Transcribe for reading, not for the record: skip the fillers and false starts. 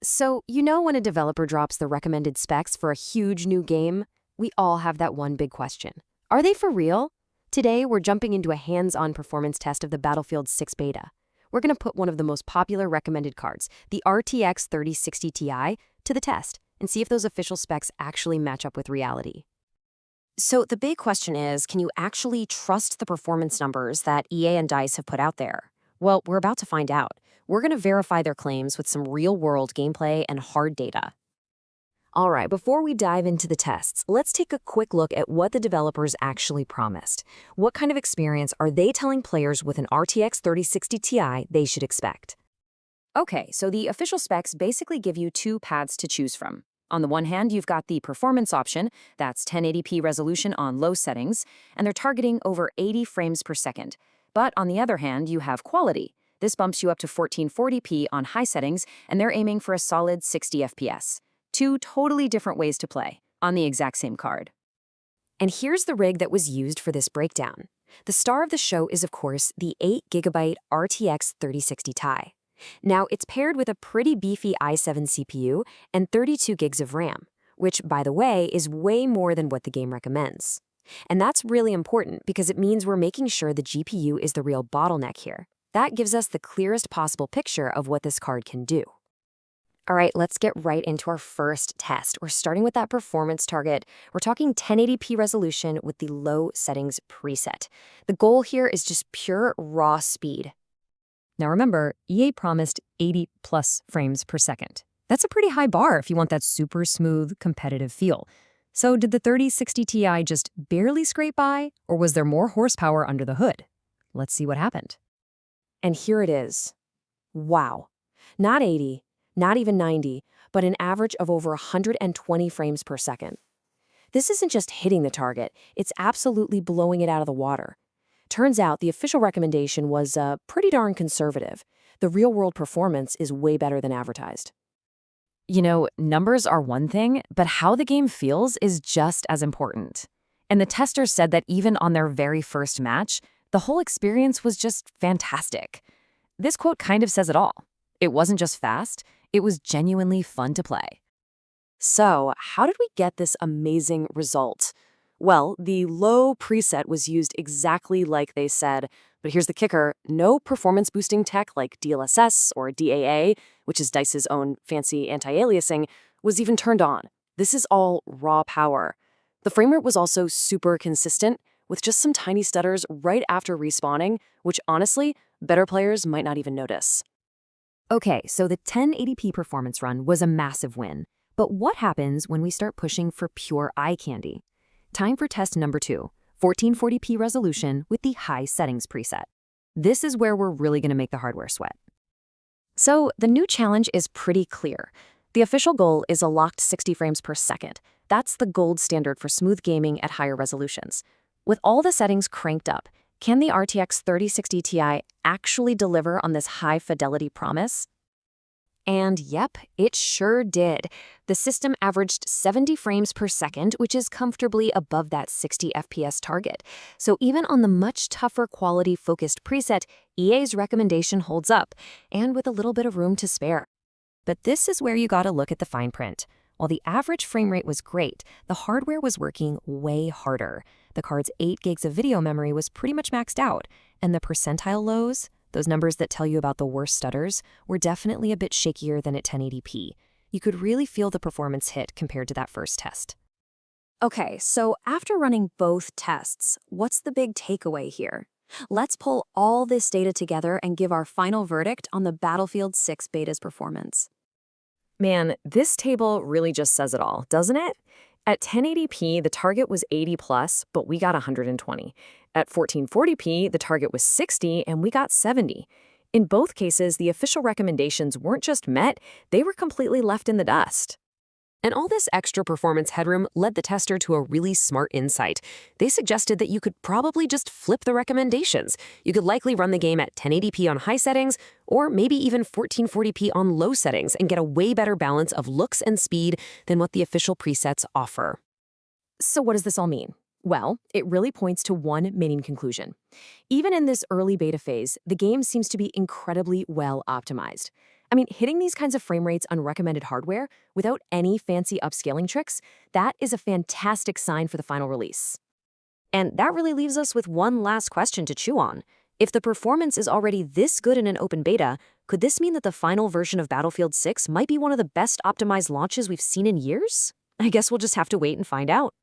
So, you know when a developer drops the recommended specs for a huge new game? We all have that one big question. Are they for real? Today, we're jumping into a hands-on performance test of the Battlefield 6 beta. We're going to put one of the most popular recommended cards, the RTX 3060 Ti, to the test and see if those official specs actually match up with reality. So the big question is, can you actually trust the performance numbers that EA and DICE have put out there? Well, we're about to find out. We're going to verify their claims with some real-world gameplay and hard data. All right, before we dive into the tests, let's take a quick look at what the developers actually promised. What kind of experience are they telling players with an RTX 3060 Ti they should expect? Okay, so the official specs basically give you two paths to choose from. On the one hand, you've got the performance option, that's 1080p resolution on low settings, and they're targeting over 80 frames per second. But on the other hand, you have quality. This bumps you up to 1440p on high settings, and they're aiming for a solid 60 FPS. Two totally different ways to play, on the exact same card. And here's the rig that was used for this breakdown. The star of the show is, of course, the 8GB RTX 3060 Ti. Now, it's paired with a pretty beefy i7 CPU and 32 gigs of RAM, which, by the way, is way more than what the game recommends. And that's really important because it means we're making sure the GPU is the real bottleneck here. That gives us the clearest possible picture of what this card can do. All right, let's get right into our first test. We're starting with that performance target. We're talking 1080p resolution with the low settings preset. The goal here is just pure raw speed. Now remember, EA promised 80 plus frames per second. That's a pretty high bar if you want that super smooth, competitive feel. So did the 3060 Ti just barely scrape by, or was there more horsepower under the hood? Let's see what happened. And here it is. Wow. Not 80, not even 90, but an average of over 120 frames per second. This isn't just hitting the target, it's absolutely blowing it out of the water. Turns out the official recommendation was pretty darn conservative. The real-world performance is way better than advertised. You know, numbers are one thing, but how the game feels is just as important. And the testers said that even on their very first match, the whole experience was just fantastic. This quote kind of says it all. It wasn't just fast, it was genuinely fun to play. So, how did we get this amazing result? Well, the low preset was used exactly like they said, but here's the kicker: no performance-boosting tech like DLSS or DAA, which is DICE's own fancy anti-aliasing, was even turned on. This is all raw power. The frame rate was also super consistent, with just some tiny stutters right after respawning, which honestly, better players might not even notice. Okay, so the 1080p performance run was a massive win. But what happens when we start pushing for pure eye candy? Time for test number 2, 1440p resolution with the high settings preset. This is where we're really going to make the hardware sweat. So the new challenge is pretty clear. The official goal is a locked 60 frames per second. That's the gold standard for smooth gaming at higher resolutions. With all the settings cranked up, can the RTX 3060 Ti actually deliver on this high fidelity promise? And yep, it sure did. The system averaged 70 frames per second, which is comfortably above that 60 FPS target. So even on the much tougher quality-focused preset, EA's recommendation holds up, and with a little bit of room to spare. But this is where you gotta look at the fine print. While the average frame rate was great, the hardware was working way harder. The card's 8 gigs of video memory was pretty much maxed out, and the percentile lows, those numbers that tell you about the worst stutters, were definitely a bit shakier than at 1080p. You could really feel the performance hit compared to that first test. Okay, so after running both tests, what's the big takeaway here? Let's pull all this data together and give our final verdict on the Battlefield 6 beta's performance. Man, this table really just says it all, doesn't it? At 1080p, the target was 80 plus, but we got 120. At 1440p, the target was 60, and we got 70. In both cases, the official recommendations weren't just met, they were completely left in the dust. And all this extra performance headroom led the tester to a really smart insight. They suggested that you could probably just flip the recommendations. You could likely run the game at 1080p on high settings, or maybe even 1440p on low settings and get a way better balance of looks and speed than what the official presets offer. So what does this all mean? Well, it really points to one main conclusion. Even in this early beta phase, the game seems to be incredibly well optimized. I mean, hitting these kinds of frame rates on recommended hardware without any fancy upscaling tricks, that is a fantastic sign for the final release. And that really leaves us with one last question to chew on. If the performance is already this good in an open beta, could this mean that the final version of Battlefield 6 might be one of the best optimized launches we've seen in years? I guess we'll just have to wait and find out.